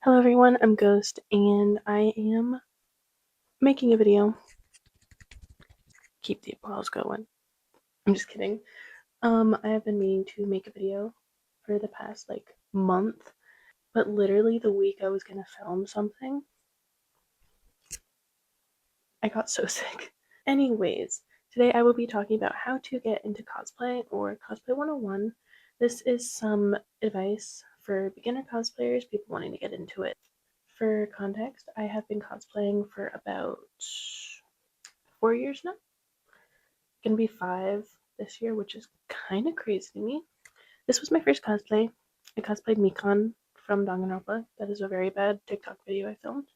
Hello everyone, I'm Ghost and I am making a video. Keep the applause going. I'm just kidding. I have been meaning to make a video for the past month, but literally the week I was gonna film something, I got so sick. Anyways, today I will be talking about how to get into cosplay or cosplay 101. This is some advice for beginner cosplayers, people wanting to get into it. For context, I have been cosplaying for about 4 years now. Gonna be 5 this year, which is kind of crazy to me. This was my first cosplay. I cosplayed Mikan from Danganronpa. That is a very bad TikTok video I filmed,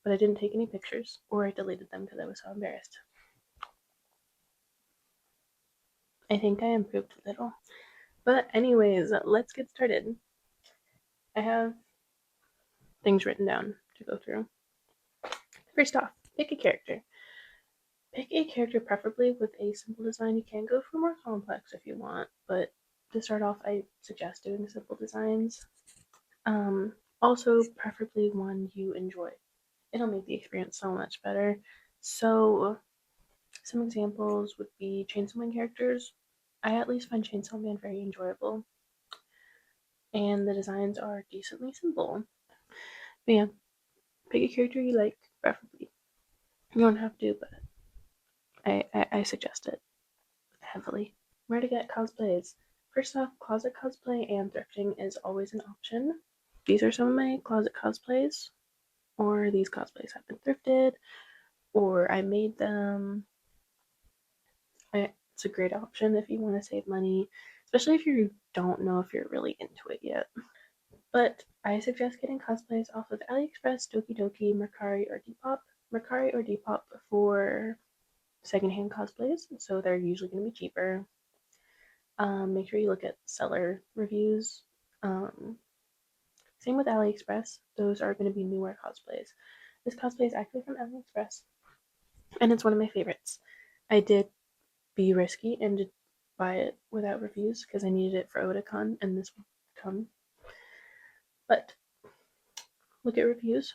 but I didn't take any pictures, or I deleted them because I was so embarrassed. I think I improved a little. But anyways, let's get started. I have things written down to go through. First off, pick a character. Pick a character preferably with a simple design. You can go for more complex if you want, but to start off, I suggest doing simple designs. Also, preferably one you enjoy. It'll make the experience so much better. So, some examples would be Chainsaw Man characters. I at least find Chainsaw Man very enjoyable, and the designs are decently simple. But yeah, pick a character you like, preferably. You don't have to, but I suggest it heavily. Where to get cosplays? First off, closet cosplay and thrifting is always an option. These are some of my closet cosplays, or these cosplays have been thrifted, or I made them. It's a great option if you want to save money, especially if you don't know if you're really into it yet. But I suggest getting cosplays off of AliExpress, Doki Doki, Mercari, or Depop. Mercari or Depop for secondhand cosplays, so they're usually going to be cheaper. Make sure you look at seller reviews. Same with AliExpress, those are going to be newer cosplays. This cosplay is actually from AliExpress, and it's one of my favorites. I did be risky and did buy it without reviews because I needed it for Otakon and this would come. But look at reviews.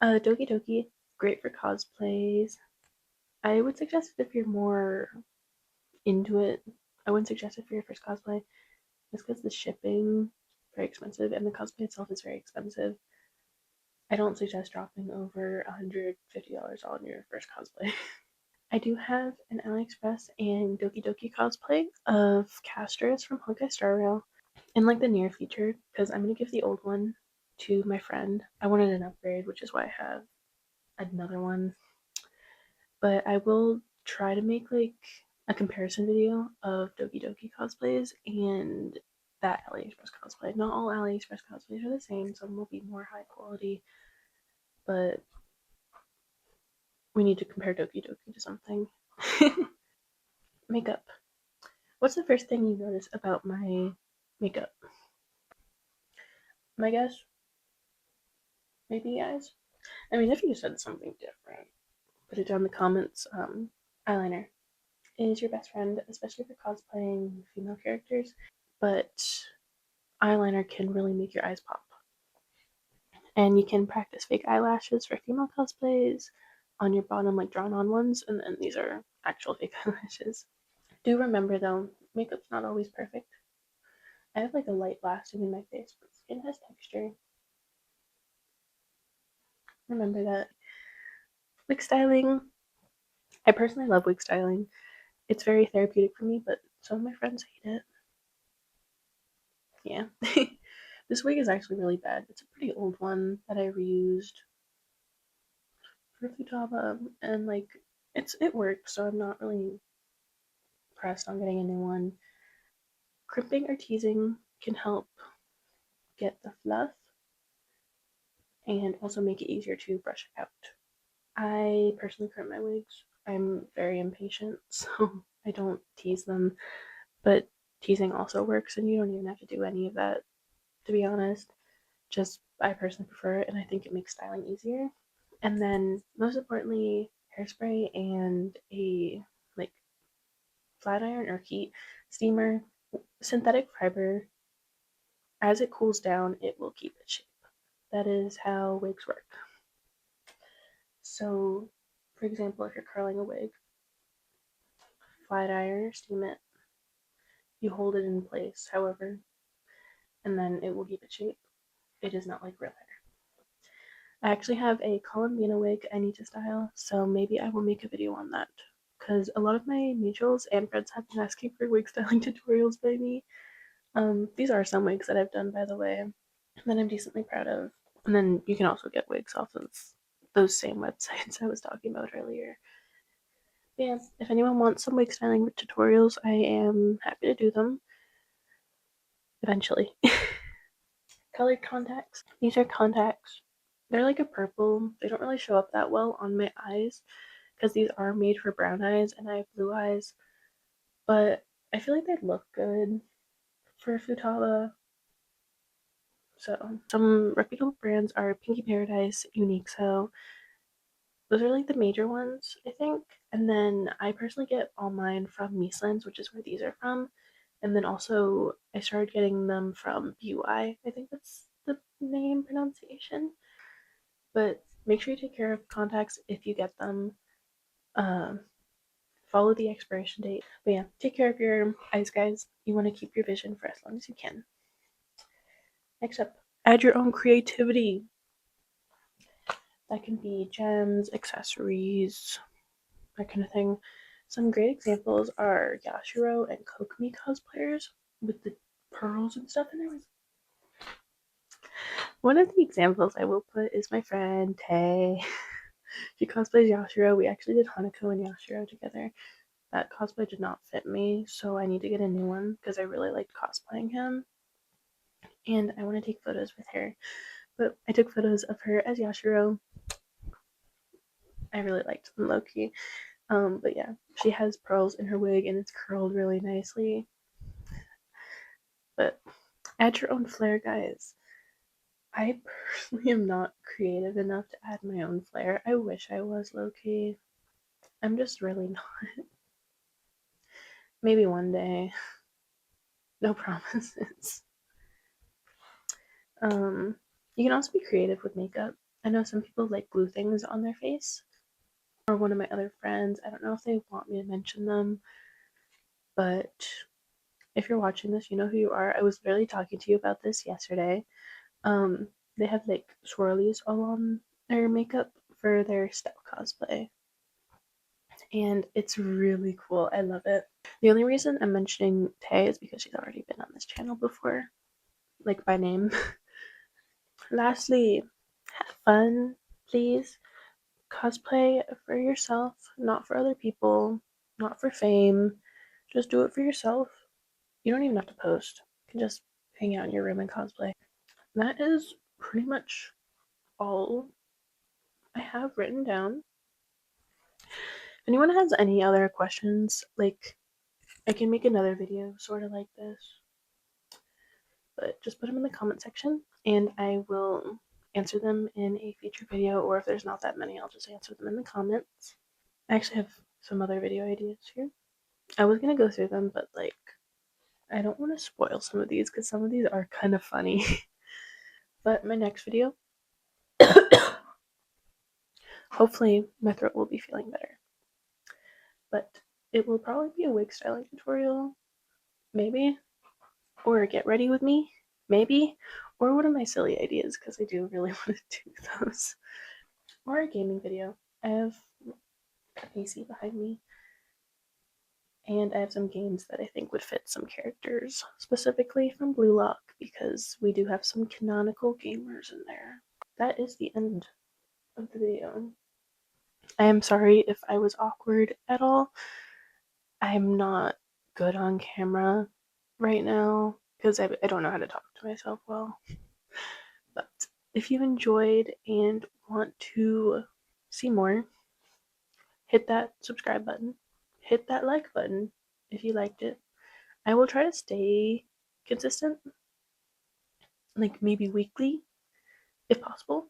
Doki Doki, great for cosplays. I would suggest it if you're more into it. I wouldn't suggest it for your first cosplay just because the shipping very expensive and the cosplay itself is very expensive. I don't suggest dropping over $150 on your first cosplay. I do have an AliExpress and Doki Doki cosplay of Castris from Honkai Star Rail in the near future because I'm gonna give the old one to my friend. I wanted an upgrade, which is why I have another one. But I will try to make a comparison video of Doki Doki cosplays and that AliExpress cosplay. Not all AliExpress cosplays are the same, some will be more high quality, but we need to compare Doki Doki to something. Makeup. What's the first thing you notice about my makeup? My guess? Maybe eyes? I mean, if you said something different, put it down in the comments. Eyeliner is your best friend, especially for cosplaying female characters, but eyeliner can really make your eyes pop. And you can practice fake eyelashes for female cosplays on your bottom, drawn on ones, and then these are actual fake eyelashes. Do remember though, makeup's not always perfect. I have a light blasting in my face, but skin has texture. Remember that. Wig styling. I personally love wig styling. It's very therapeutic for me, but some of my friends hate it. Yeah. This wig is actually really bad. It's a pretty old one that I reused for Futaba, and it works, so I'm not really pressed on getting a new one. Crimping or teasing can help get the fluff and also make it easier to brush out. I personally crimp my wigs. I'm very impatient, so I don't tease them, but teasing also works, and you don't even have to do any of that, to be honest. Just I personally prefer it, and I think it makes styling easier. And then, most importantly, hairspray and a flat iron or heat steamer. Synthetic fiber, as it cools down, it will keep its shape. that is how wigs work. So, for example, if you're curling a wig, flat iron or steam it, you hold it in place, however, and then it will keep its shape. It is not like real hair. I actually have a Columbina wig I need to style, so maybe I will make a video on that. Because a lot of my mutuals and friends have been asking for wig styling tutorials by me. These are some wigs that I've done, by the way, that I'm decently proud of. And then you can also get wigs off of those same websites I was talking about earlier. But yeah, if anyone wants some wig styling tutorials, I am happy to do them eventually. Colored contacts. These are contacts. They're like a purple. They don't really show up that well on my eyes because these are made for brown eyes and I have blue eyes. But I feel like they'd look good for Futaba. So some reputable brands are Pinky Paradise, Unique So. Those are like the major ones, I think. And then I personally get all mine from Mieslands, which is where these are from. And then also I started getting them from BUI. I think that's the name pronunciation. But make sure you take care of contacts if you get them. Um, Follow the expiration date. But yeah, take care of your eyes, guys. You want to keep your vision for as long as you can. Next up, add your own creativity. That can be gems, accessories, that kind of thing. Some great examples are Yashiro and Kokomi cosplayers with the pearls and stuff in there. One of the examples I will put is my friend Tay. She cosplays Yashiro. We actually did Hanako and Yashiro together. That cosplay did not fit me, so I need to get a new one because I really liked cosplaying him. And I want to take photos with her. But I took photos of her as Yashiro. I really liked them low key. But yeah, she has pearls in her wig and it's curled really nicely. But add your own flair, guys. I personally am not creative enough to add my own flair. I wish I was low key. I'm just really not. Maybe one day. No promises. You can also be creative with makeup. I know some people like glue things on their face. Or one of my other friends. I don't know if they want me to mention them, but if you're watching this, you know who you are. I was literally talking to you about this yesterday. They have like swirlies all on their makeup for their step cosplay. And it's really cool. I love it. The only reason I'm mentioning Tay is because she's already been on this channel before, like by name. Lastly, have fun, please. Cosplay for yourself, not for other people, not for fame. Just do it for yourself. You don't even have to post. You can just hang out in your room and cosplay. That is pretty much all I have written down. If anyone has any other questions, like I can make another video sort of like this, but just put them in the comment section and I will answer them in a future video, or if there's not that many, I'll just answer them in the comments. I actually have some other video ideas here. I was gonna go through them, but like I don't want to spoil some of these because some of these are kind of funny. But my next video, hopefully my throat will be feeling better. But it will probably be a wig styling tutorial, maybe, or get ready with me, maybe, or one of my silly ideas because I do really want to do those, or a gaming video. I have a PC behind me, and I have some games that I think would fit some characters, specifically from Blue Lock, because we do have some canonical gamers in there. That is the end of the video. I am sorry if I was awkward at all. I'm not good on camera right now because I don't know how to talk to myself well. But if you enjoyed and want to see more, hit that subscribe button, hit that like button if you liked it. I will try to stay consistent, like maybe weekly if possible,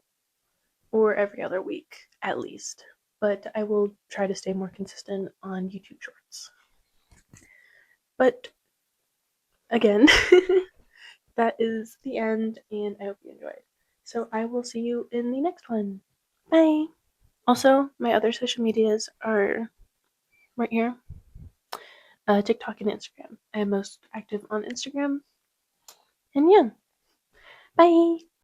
or every other week at least. But I will try to stay more consistent on YouTube Shorts. But again, that is the end, and I hope you enjoyed. So I will see you in the next one. Bye. Also, my other social medias are right here, TikTok and Instagram. I am most active on Instagram. And yeah, bye.